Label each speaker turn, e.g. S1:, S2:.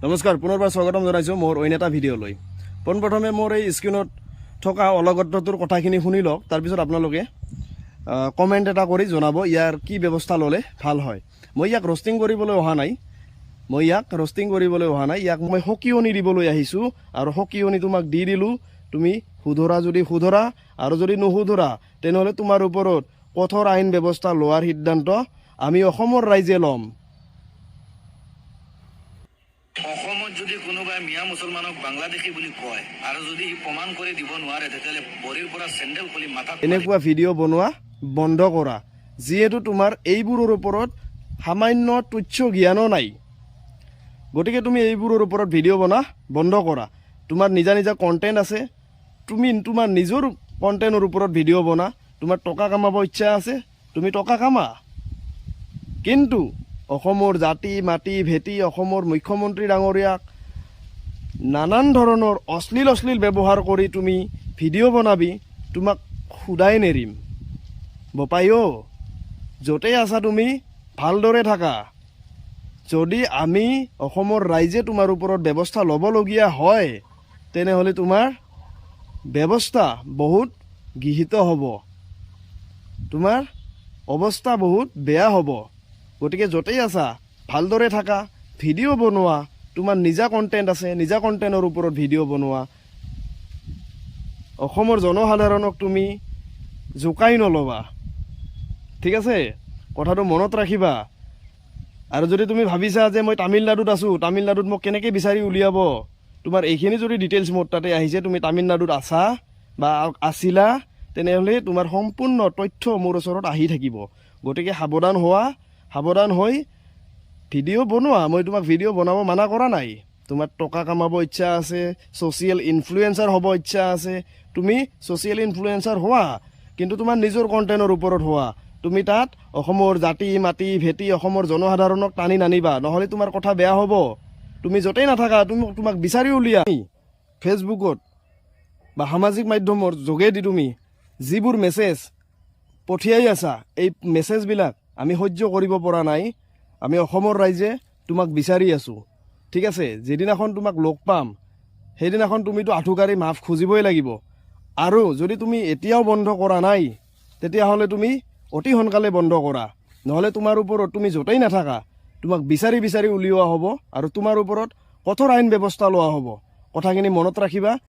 S1: নমস্কাৰ পুনৰবাৰ স্বাগতম জনাইছোঁ মোৰ অন্য এটা ভিডিঅ'লৈ। পোনপ্ৰথমে মোৰ এই স্ক্ৰীণত থকা অলগত্বটোৰ কথাখিনি শুনি লওক, তাৰপিছত আপোনালোকে কমেণ্ট এটা কৰি জনাব ইয়াৰ কি ব্যৱস্থা ল'লে ভাল হয়। মই ইয়াক ৰষ্টিং কৰিবলৈ অহা নাই, ইয়াক মই সকিয়নি দিবলৈ আহিছোঁ আৰু সকিয়নি তোমাক দি দিলোঁ। তুমি শুধৰা যদি শুধৰা আৰু যদি নুশুধৰা তেনেহ'লে তোমাৰ ওপৰত কঠোৰ আইন ব্যৱস্থা লোৱাৰ সিদ্ধান্ত আমি অসমৰ ৰাইজে ল'ম।
S2: অসমত যদি কোনোবাই মিয়া মুছলমানক বাংলাদেশী বুলি কয় আৰু যদি প্ৰমাণ কৰি দিব নোৱাৰে তেতিয়াহ'লে ভৰিৰ পৰা চেণ্ডেল খুলি মাথা
S1: এনেকুৱা ভিডিঅ' বনোৱা বন্ধ কৰা, যিহেতু তোমাৰ এইবোৰৰ ওপৰত সামান্য তুচ্ছ জ্ঞানো নাই। গতিকে তুমি এইবোৰৰ ওপৰত ভিডিঅ' বনোৱা বন্ধ কৰা। তোমাৰ নিজা নিজা কণ্টেণ্ট আছে, তুমি তোমাৰ নিজৰ কণ্টেণ্টৰ ওপৰত ভিডিঅ' বনা। তোমাৰ টকা কামাব ইচ্ছা আছে, তুমি টকা কামা, কিন্তু অসমৰ জাতি মাটি ভেটি অসমৰ মুখ্যমন্ত্ৰী ডাঙৰীয়াক নানান ধৰণৰ অশ্লীল ব্যৱহাৰ কৰি তুমি ভিডিঅ' বনাবি, তোমাক সোধাই নেৰিম বপাই অ'। য'তেই আছা তুমি ভালদৰে থাকা। যদি আমি অসমৰ ৰাইজে তোমাৰ ওপৰত ব্যৱস্থা ল'বলগীয়া হয় তেনেহ'লে তোমাৰ ব্যৱস্থা বহুত গৃহীত হ'ব, তোমাৰ অৱস্থা বহুত বেয়া হ'ব। গতিকে য'তেই আছা ভালদৰে থাকা, ভিডিঅ' বনোৱা, তোমাৰ নিজা কণ্টেণ্ট আছে, নিজা কণ্টেণ্টৰ ওপৰত ভিডিঅ' বনোৱা। অসমৰ জনসাধাৰণক তুমি জোকাই নল'বা, ঠিক আছে? কথাটো মনত ৰাখিবা। আৰু যদি তুমি ভাবিছা যে মই তামিলনাডুত আছোঁ, তামিলনাডুত মোক কেনেকৈ বিচাৰি উলিয়াব, তোমাৰ এইখিনি যদি ডিটেইলছ মোৰ তাতে আহিছে তুমি তামিলনাডুত আছা বা আছিলা, তেনেহ'লে তোমাৰ সম্পূৰ্ণ তথ্য মোৰ ওচৰত আহি থাকিব। গতিকে সাৱধান হোৱা, সাৱধান হৈ ভিডিঅ' বনোৱা। মই তোমাক ভিডিঅ' বনাব মানা কৰা নাই। তোমাৰ টকা কামাব ইচ্ছা আছে, ছ'চিয়েল ইনফ্লুৱেঞ্চাৰ হ'ব ইচ্ছা আছে, তুমি ছ'চিয়েল ইনফ্লুৱেঞ্চাৰ হোৱা, কিন্তু তোমাৰ নিজৰ কণ্টেণ্টৰ ওপৰত হোৱা। তুমি তাত অসমৰ জাতি মাটি ভেটি অসমৰ জনসাধাৰণক টানি নানিবা, নহ'লে তোমাৰ কথা বেয়া হ'ব। তুমি য'তেই নাথাকা তোমাক বিচাৰি উলিয়া। ফেচবুকত বা সামাজিক মাধ্যমৰ যোগেদি তুমি যিবোৰ মেছেজ পঠিয়াই আছা, এই মেছেজবিলাক আমি সহ্য কৰিব পৰা নাই। আমি অসমৰ ৰাইজে তোমাক বিচাৰি আছোঁ, ঠিক আছে? যিদিনাখন তোমাক লগ পাম সেইদিনাখন তুমিতো আঁঠুকাৰি মাফ খুজিবই লাগিব। আৰু যদি তুমি এতিয়াও বন্ধ কৰা নাই তেতিয়াহ'লে তুমি অতি সোনকালে বন্ধ কৰা, নহ'লে তোমাৰ ওপৰত তুমি য'তেই নাথাকা তোমাক বিচাৰি উলিওৱা হ'ব আৰু তোমাৰ ওপৰত কঠোৰ আইন ব্যৱস্থা লোৱা হ'ব। কথাখিনি মনত ৰাখিবা।